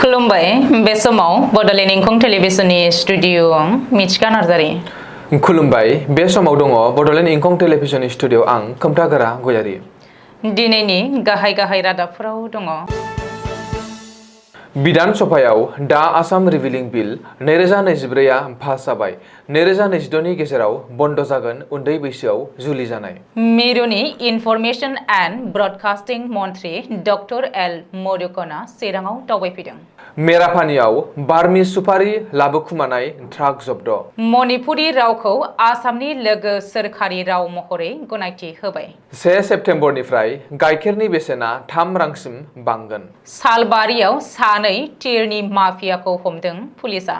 खुलुमबाय बे समाव बडलेण्ड इंखं टेलिभिजननि स्टुडिअ आं मिथिका नार्जारि। खुलुमबाय बे समाव दङ बडलेण्ड इंखं टेलिभिजननि स्टुडिअ आं खोमथागोरा गयारि। दिनैनि गाहाय रादाबफोराव दङ। बिधान सभायाव दा आसाम रिभिलिं बिल 2024 आ पास जाबाय। 2022 नि गेजेराव बन्द जागोन उन्दै बैसोआव जुलि जानाय। मिरुनि इनफरमेशन एन्ड ब्रडकास्टिं मन्थ्रि डक्टर एल मरुगना चिराङाव दावबायफैदों। मेरापानियाव बार्मी सुपारि लाबोखुमानाय ट्राक जब्द। मणिपुरी रावखौ आसामनि लोगो सोरखारि राव महरै गनायथि होबाय। 1 सेप्तेम्बरनिफ्राय गाइखेरनि बेसेना 3 रांसिम बांगोन। सालबारियाव सानै टिरनि माफियाखौ हमदों पुलिसा।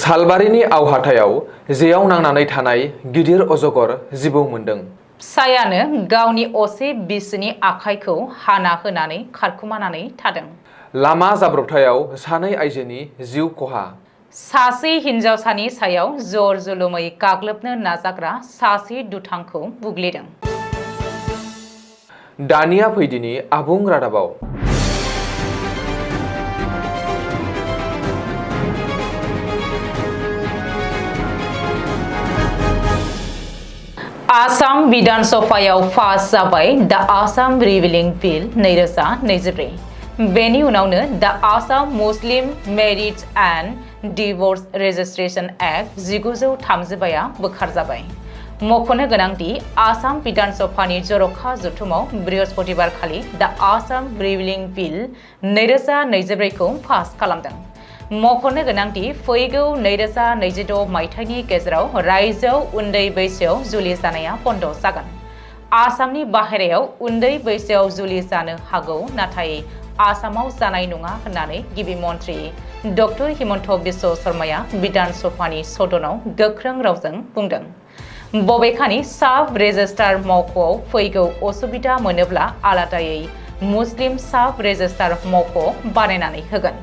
सालबारिनि आवहाथायाव जेयाव नांनानै थानाय गिदिर अजगर जिबौ मोनदों। फिसायानो गावनि असे बिसिनि आखाइखौ हाना होनानै खारखुमानानै थादों। लामा जाब्रबथायाव सानै आइजोनि जिउ खहा। सासे हिन्जावसानि सायाव जर जुलुमै गाग्लोबनो नाजाग्रा सासे दुथांखौ बुग्लिदों। दानिया फैदिनि आबुं रादाबाव। आसाम बिधान सभायाव पास जाबाय दा आसाम रिभिलिं बिल 2024। बेनि उनावनो दा Assam Muslim marriage and divorce registration act 1932 आ बोखारजाबाय। मख'नो गोनांदि आसाम बिधान सभानि जर'खा जथुमाव बृहस्पतिबारखालि दा आसाम रिभिलिं बिल 2024 खौ पास खालामदों। मख'नो गोनांदि फैगौ 2026 मायथाइनि गेजेराव रायजोआव उन्दै बैसोआव जुलि जानाया बन्द जागोन। आसामनि बाहेरायाव उन्दै बैसोआव जुलि जानो हागौ, नाथाय आसामाव जानाय नङा होननानै गिबि मन्थ्रि डक्टर हिमन्त बिश्व शर्माया बिधान सभानि सदनाव गोख्रों रावजों बुंदों। बबेखानि साब रेजिस्ट्रार मावख'आव फैगौ असुबिदा मोनोब्ला आलादायै मुस्लिम साब रेजिस्ट्रार मावख' बानायनानै होगोन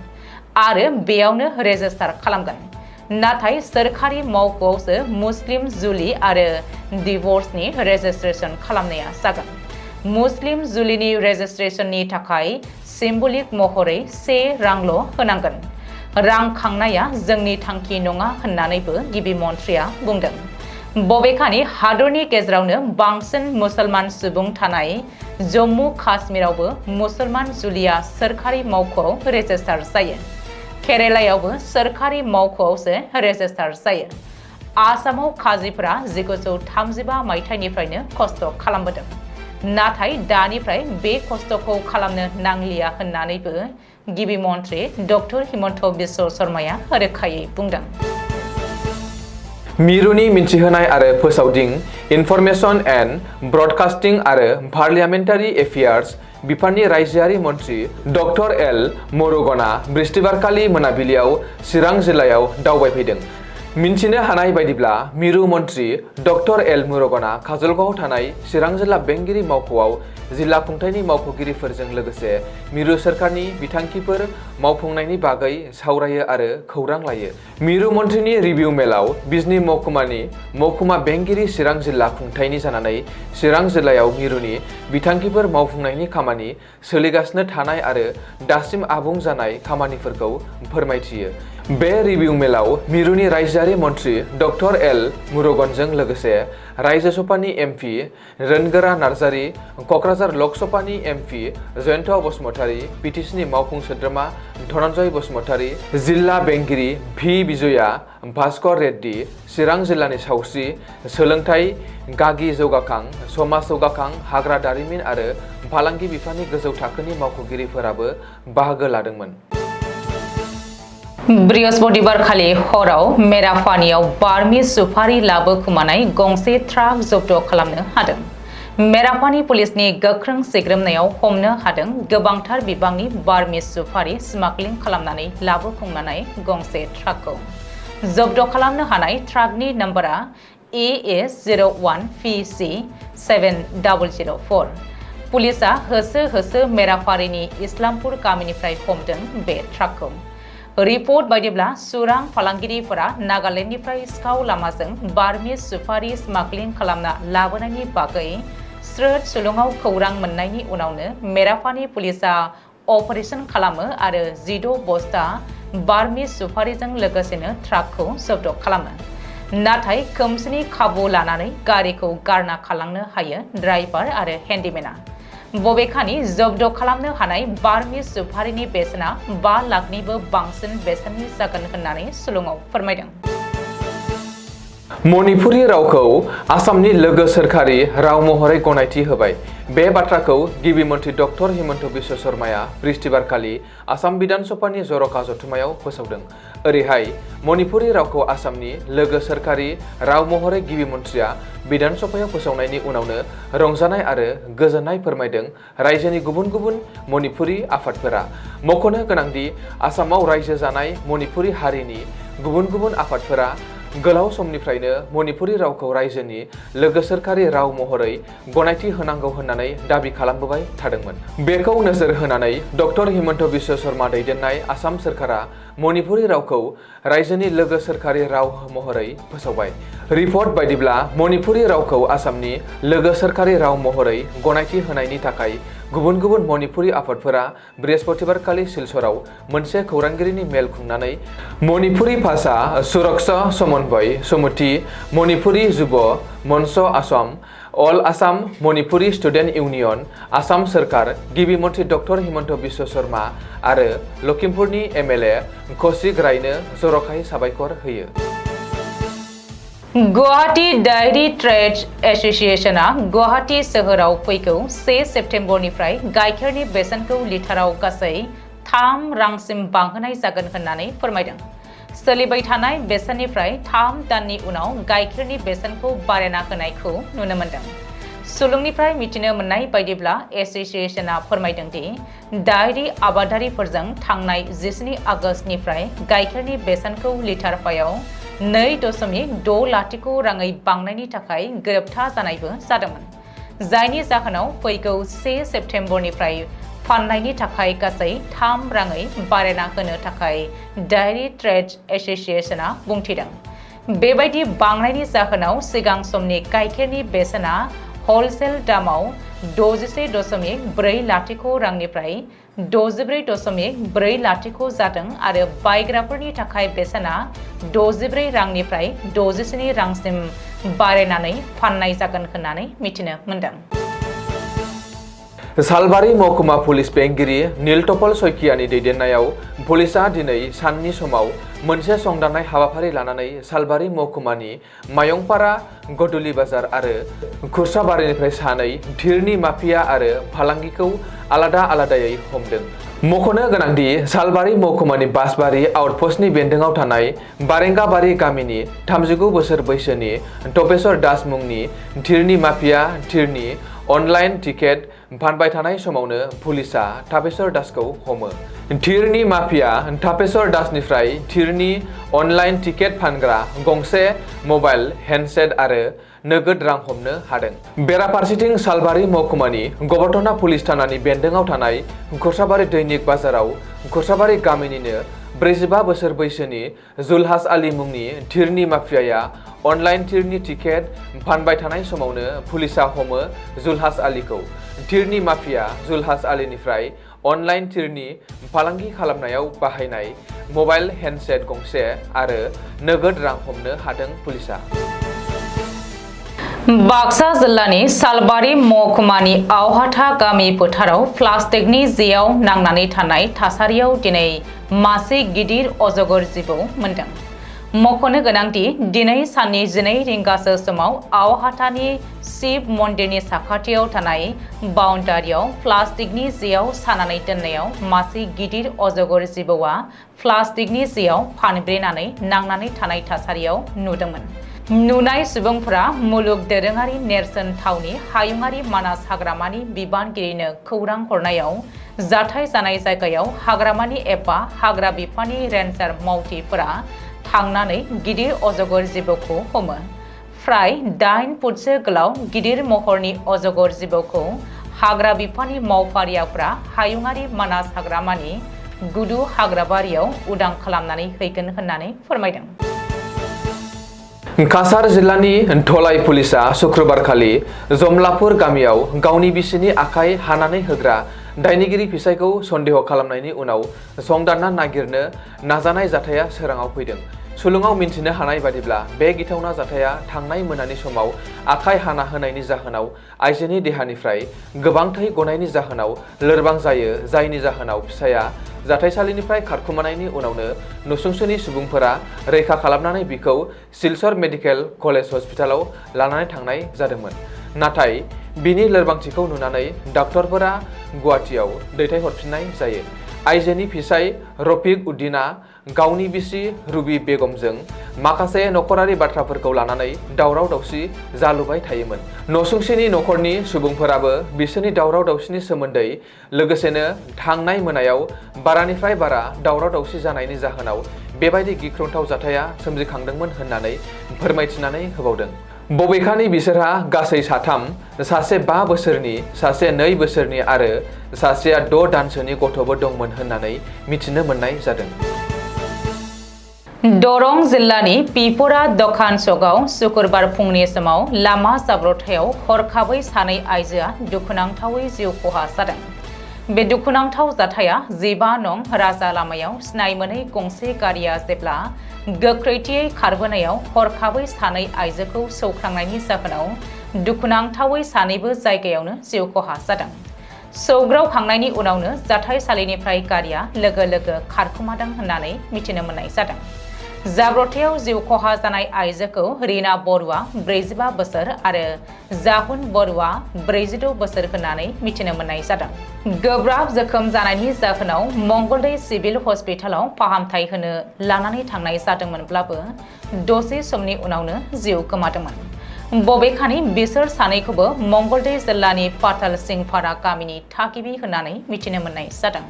आरो बेयावनो रेजिस्टार खालामगोन। नाथाय सोरखारि मावख'आवसो मुस्लिम जुलि आरो डिवोर्सनि रेजिस्ट्रेशन खालामनाया जागोन। मुस्लिम जुलिनि रेजिस्ट्रेशननि थाखाय सिम्बलिक महरै 1 रांल' होनांगोन। रां खांनाया जोंनि थांखि नङा होननानैबो गिबि मन्थ्रिया बुंदों। बबेखानि हादरनि गेजेरावनो बांसिन मुसलमान सुबुं थानाय जम्मु काश्मीरावबो मुसलमान जुलिया सोरखारि मावख'आव रेजिस्टार जायो। केरेलायावबो सोरखारि मावख'आवसो रेजिस्टार जायो। आसामाव काजिफोरा 1935 मायथाइनिफ्रायनो खस्थ' खालामबोदों। नाथाय दानिफ्राय बे खस्थ'खौ खालामनो नांलिया होननानैबो गिबि मन्थ्रि डक्टर हिमन्त बिश्व शर्माया रोखायै बुंदों। मिरुनि मिन्थिहोनाय आरो फोसावदिं इनफरमेशन एन्ड ब्रडकास्टिं आरो पार्लियामेन्टारि एफेयार्स बिफाननि रायजोआरि मन्थ्रि डक्टर एल मरुगना बृहस्पतिबारखालि मोनाबिलियाव चिरां जिल्लायाव दावबायफैदों। मिन्थिनो हानाय बायदिब्ला मिरु मन्थ्रि डक्टर एल मुरुगना काजलगावआव थानाय चिरां जिल्ला बेंगिरि मावख'आव जिल्ला खुंथायनि मावख'गिरिफोरजों लोगोसे मिरु सोरखारनि बिथांखिफोर मावफुंनायनि बागै सावरायो आरो खौरां लायो। मिरु मन्थ्रिनि रिभिउ मेलाव बिजनी महकुमानि महकुमा बेंगिरि चिरां जिल्ला खुंथायनि जानानै चिरां जिल्लायाव मिरुनि बिथांखिफोर मावफुंनायनि खामानि सोलिगासिनो थानाय आरो दासिम आबुं जानाय खामानिफोरखौ फोरमायथियो। बे रिभिउ मेलाव मिरुनि रायजोआरि मन्थ्रि डक्टर एल मुरुगनजों लोगोसे रायजो सभानि एमपि रोनगोरा नार्जारि, क'क्राझार लक सभानि एमपि जयन्त बसुमतारी, पिटिसिनि मावफुं सोद्रोमा धनन्जय बसुमतारी, जिल्ला बेंगिरि भि बिजया भास्कर रेड्डी, चिरां जिल्लानि सावस्रि, सोलोंथाइ, गागि जौगाखां, समाज जौगाखां, हाग्रा दारिमिन आरो फालांगि बिफाननि गोजौ थाखोनि मावख'गिरिफोराबो बाहागो लादोंमोन। बृहस्पतिबारखालि हराव मेरापानियाव बार्मी सुपारि लाबोखुमानाय गंसे ट्राक जब्द खालामनो हादों। मेरापानि पुलिसनि गोख्रों सिग्रोमनायाव हमनो हादों गोबांथार बिबांनि बार्मी सुपारि स्मागलिं खालामनानै लाबोखुमानाय गंसे ट्राकखौ। जब्द खालामनो हानाय ट्राकनि नम्बरा AA01PC 7004। पुलिसा होसो होसो मेरापारिनि इस्लामपुर गामिनिफ्राय हमदों बे ट्राकखौ। रिपर्ट बायदिब्ला सुरां फालांगिरिफोरा नागालेण्डनिफ्राय सिखाव लामाजों बार्मी सुपारि स्मागलिं खालामना लाबोनायनि बागै स्रोद सुलुङाव खौरां मोननायनि उनावनो मेरापानि पुलिसा अपारेशन खालामो आरो 16 बस्ता बार्मिस सुपारिजों लोगोसेनो ट्राकखौ जब्द खालामो। नाथाय खोमसिनि खाबु लानानै गारिखौ गारना खालामनो हायो ड्राइभार आरो हेन्डिमेना। बबेखानि जब्द खालामनो हानाय बार्मिस सुपारिनि बेसेना 5 लाखनिबो बांसिन बेसेननि जागोन होननानै सुलुङाव फोरमायदों। मणिपुरी रावखौ आसामनि लोगो सोरखारि राव महरै गनायथि होबाय। बे बाथ्राखौ गिबि मन्थ्रि डक्टर हिमन्त बिश्व शर्माया बृहस्पतिबारखालि आसाम बिधान सभानि जर'खा जथुमायाव फोसावदों। ओरैहाय मणिपुरी रावखौ आसामनि लोगो सोरखारि राव महरै गिबि मन्थ्रिया बिधान सभायाव फोसावनायनि उनावनो रंजानाय आरो गोजोननाय फोरमायदों रायजोनि गुबुन गुबुन मणिपुरी आफादफोरा। मख'नो गोनांदि आसामाव रायजो जानाय मणिपुरी हारिनि गुबुन गुबुन आफादफोरा गोलाव समनिफ्रायनो मणिपुरी रावखौ रायजोनि लोगो सोरखारि राव महरै गनायथि होनांगौ होननानै दाबि खालामबोबाय थादोंमोन। बेखौ नोजोर होनानै डक्टर हिमन्त बिश्व शर्मा दैदेननाय आसाम सोरखारा मणिपुरी रावखौ रायजोनि लोगो सोरखारि राव महरै फोसावबाय। रिपर्ट बायदिब्ला मणिपुरी रावखौ आसामनि लोगो सोरखारि राव महरै गनायथि होनायनि थाखाय गुबुन गुबुन मणिपुरी आफादफोरा बृहस्पतिबारखालि सिलचराव मोनसे खौरांगिरिनि मेल खुंनानै मणिपुरी भाषा सुरक्षा समन्वय समिति, मणिपुरी युव मंच आसाम, अल आसाम मणिपुरी स्टुडेन्ट इउनियन, आसाम सोरखार, गिबि मन्थ्रि डक्टर हिमन्त बिश्व शर्मा आरो लखिमपुरनि एमएलए कौशिक रायनो जर'खायै साबायखर होयो। गुवाहाटी डायरी ट्रेड एसोसिएशना गुवाहाटी सोहोराव फैगौ 1 सेप्तेम्बरनिफ्राय गाइखेरनि बेसेनखौ लिटाराव गासै 3 रांसिम बांहोनाय जागोन होननानै फोरमायदों। सोलिबाय थानाय बेसेननिफ्राय 3 दाननि उनाव गाइखेरनि बेसेनखौ बारायना होनायखौ नुनो मोनदों। सुलुंनिफ्राय मिथिनो मोननाय बायदिब्ला एसोसिएशना फोरमायदों दि डायरी आबादारिफोरजों थांनाय 17 आगस्तनिफ्राय गाइखेरनि बेसेनखौ लिटारफायाव 2.60 राङै बांनायनि थाखाय गोरोबथा जानायबो जादोंमोन। जायनि जाहोनाव फैगौ 1 सेप्तेम्बरनिफ्राय फाननायनि थाखाय गासै 3 राङै बारायना होनो थाखाय डायरी ट्रेड एसोसिएशना बुंथिदों। बेबायदि बांनायनि जाहोनाव सिगां समनि गाइखेरनि बेसेना हलसेल दामाव 61.40 रांनिफ्राय 64.40 जादों आरो बायग्राफोरनि थाखाय बेसेना 64 रांनिफ्राय 67 रांसिम बारायनानै फाननाय जागोन होननानै मिथिनो मोनदों। सालबारि महकुमा पुलिस बेंगिरि नीलतपल सयकियानि दैदेननायाव पुलिसआ दिनै साननि समाव मोनसे संदाननाय हाबाफारि लानानै सालबारि महकुमानि मायंपारा, गदुलि बाजार आरो खुरसाबारिनिफ्राय सानै धीरनि माफिया आरो फालांगिखौ आलादा आलादायै हमदों। मख'नो गोनांदि सालबारि महकुमानि बासबारि आउटपस्टनि बेन्दोङाव थानाय बारेंगाबारि गामिनि 39 बोसोर बैसोनि तपेश्वर दास मुंनि धीरनि माफिया धीरनि अनलाइन टिकेट फानबाय थानाय समावनो पुलिसआ तपेश्वर दासखौ हमो। धीरनि माफिया तपेश्वर दासनिफ्राय धीरनि अनलाइन टिकेट फानग्रा गंसे मबाइल हेन्डसेट आरो नोगोद रां हमनो हादों। बेराफारसेथिं सालबारि महकुमानि गबरथना पुलिस थानानि बेन्दोङाव थानाय खुरसाबारि दैनिक बाजाराव खुरसाबारि गामिनिनो 45 बोसोर बैसोनि जुलहास आली मुंनि धीरनि माफियाया अनलाइन धीरनि टिकेट फानबाय थानाय समावनो पुलिसआ हमो जुलहास आलीखौ। धीरनि माफिया जुलहास आलीनिफ्राय अनलाइन धीरनि फालांगि खालामनायाव बाहायनाय मबाइल हेन्डसेट गंसे आरो नोगोद रां हमनो हादों पुलिसआ। बाक्सा जिल्लानि सालबारि महकुमानि आवहाथा गामि फोथाराव प्लास्टिकनि जेयाव नांनानै थानाय थासारियाव दिनै मासे गिदिर अजगर जिबौ मोनदों। मख'नो गोनांदि दिनै साननि 12 रिंगासो समाव आवहाथानि शिव मन्दिरनि साखाथियाव थानाय बाउन्डारियाव प्लास्टिकनि जेयाव सानानै दोननायाव मासे गिदिर अजगर जिबौआ प्लास्टिकनि जेयाव फानब्रेनानै नांनानै थानाय थासारियाव नुदोंमोन। नुनाय सुबुंफोरा मुलुग दोरोङारि नेरसोन थावनि हायुङारि मानास हाग्रामानि बिबानगिरिनो खौरां हरनायाव जाथाय जानाय जायगायाव हाग्रामानि एबा हाग्रा बिफाननि रेन्जार मावथिफोरा थांनानै गिदिर अजगर जिबौखौ हमो। फ्राय 8 फुटसो गोलाव गिदिर महरनि अजगर जिबौखौ हाग्रा बिफाननि मावफारियाफोरा हायुङारि मानास हाग्रामानि गुदु हाग्राबारियाव उदां खालामनानै हैगोन होननानै फोरमायदों। काछार जिल्लानि धलाई पुलिसआ शुक्रबारखालि जमलापुर गामियाव गावनि बिसिनि आखाइ हानानै होग्रा दायनिगिरि फिसायखौ सन्देह खालामनायनि उनाव संदानना नागिरनो नाजानाय जाथाया सोराङाव फैदों। सुलुङाव मिन्थिनो हानाय बादिब्ला बे गिथावना जाथाया थांनाय मोनानि समाव आखाइ हाना होनायनि जाहोनाव आइजोनि देहानिफ्राय गोबां थै गनायनि जाहोनाव लोरबां जायो, जायनि जाहोनाव फिसाया जाथायसालिनिफ्राय खारखुमानायनि उनावनो नसुंसेनि सुबुंफोरा रैखा खालामनानै बिखौ सिलचर मेडिकेल कलेज हस्पिटालाव लानानै थांनाय जादोंमोन। नाथाय बिनि लोरबांथिखौ नुनानै डाक्टरफोरा गुवाहाटीआव दैथायहरफिननाय जायो। आइजोनि फिसाय रफिक उद्दिना गावनि बिसि रुबि बेगमजों माखासे नखरारि बाथ्राफोरखौ लानानै दावराव दावसि जालुबाय थायोमोन। नसुंसेनि नखरनि सुबुंफोराबो बिसोरनि दावराव दावसिनि सोमोन्दै लोगोसेनो थांनाय मोनायाव बारानिफ्राय बारा दावराव दावसि जानायनि जाहोनाव बेबायदि गिख्रंथाव जाथाया सोमजिखांदोंमोन होननानै फोरमायथिनानै होबावदों। बबेखानि बिसोरहा गासै साथाम, सासे 5 बोसोरनि, सासे 2 बोसोरनि आरो सासेया 6 दानसोनि गथ'बो दंमोन होननानै मिथिनो मोननाय जादों। दरं जिल्लानि पिपरा दखान सकआव शुक्रबार फुंनि समाव लामा जाब्रबथायाव हरखाबै सानै आइजोआ दुखुनांथावै जिउ खहा जादों। बे दुखुनांथाव जाथाया 15 नं राजा लामायाव सिनाय मोनै गंसे गारिया जेब्ला गोख्रैथियै खारबोनायाव हरखाबै सानै आइजोखौ सौख्रांनायनि जाहोनाव दुखुनांथावै सानैबो जायगायावनो जिउ खहा जादों। सौग्रावखांनायनि उनावनो जाथायसालिनिफ्राय गारिया लोगो लोगो खारखुमादों होननानै मिथिनो मोननाय जादों। जाब्रबथायाव जिउ खहा जानाय आइजोखौ रिना बरुवा 45 बोसोर आरो जाहुन बरुवा 46 बोसोर होननानै मिथिनो मोननाय जादों। गोब्राब जोखोम जानायनि जाहोनाव मंगलदै सिभिल हस्पिटालाव फाहामथाय होनो लानानै थांनाय जादोंमोनब्लाबो दसे समनि उनावनो जिउ गोमादोंमोन। बबेखानि बिसोर सानैखौबो मंगलदै जिल्लानि पाताल सिंफारा गामिनि थागिबि होननानै मिथिनो मोननाय जादों।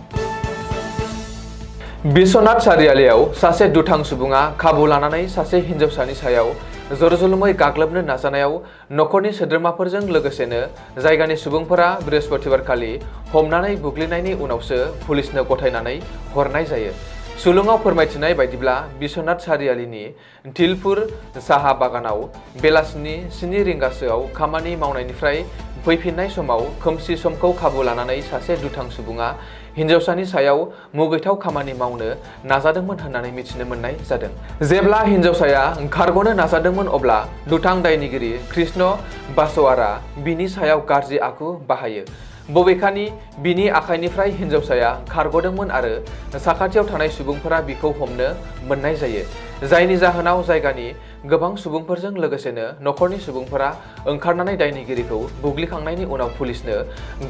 बिश्वनाथ सारियालियाव सासे दुथां सुबुङा खाबु लानानै सासे हिन्जावसानि सायाव जरजुलुमै गाग्लोबनो नाजानायाव नखरनि सोद्रोमाफोरजों लोगोसेनो जायगानि सुबुंफोरा बृहस्पतिबारखालि हमनानै बुग्लिनायनि उनावसो पुलिसनो गथायनानै हरनाय जायो। सुलुङाव फोरमायथिनाय बायदिब्ला बिश्वनाथ सारियालिनि तिलपुर साहा बागानाव बेलासिनि 7 रिंगासोआव खामानि मावनायनिफ्राय फैफिननाय समाव खोमसि समखौ खाबु लानानै सासे दुथां सुबुङा हिन्जावसानि सायाव मुगैथाव खामानि मावनो नाजादोंमोन होननानै मिथिनो मोननाय जादों। जेब्ला हिन्जावसाया खारग'नो नाजादोंमोन अब्ला दुथां दायनिगिरि कृष्ण बासवारा बिनि सायाव गाज्रि आखु बाहायो। बबेखानि बिनि आखाइनिफ्राय हिन्जावसाया खारग'दोंमोन आरो साखाथियाव थानाय सुबुंफोरा बिखौ हमनो मोननाय जायो, जायनि जाहोनाव जायगानि गोबां सुबुंफोरजों लोगोसेनो नखरनि सुबुंफोरा ओंखारनानै दायनिगिरिखौ बुग्लिखांनायनि उनाव पुलिसनो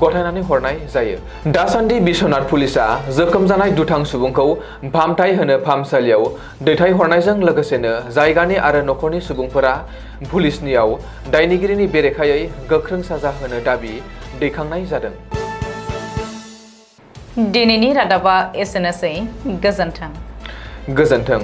गथायनानै हरनाय जायो। दासान्दि बिश्वनाथ पुलिसआ जोखोम जानाय दुथां सुबुंखौ फाहामथाय होनो फाहामसालियाव दैथायहरनायजों लोगोसेनो जायगानि आरो नखरनि सुबुंफोरा पुलिसनियाव दायनिगिरिनि बेरेखायै गोख्रों साजा होनो दाबि दैखांनाय जादों। दिनैनि रादाबा एसेनोसै। गोजोन्थों। गोजोन्थों।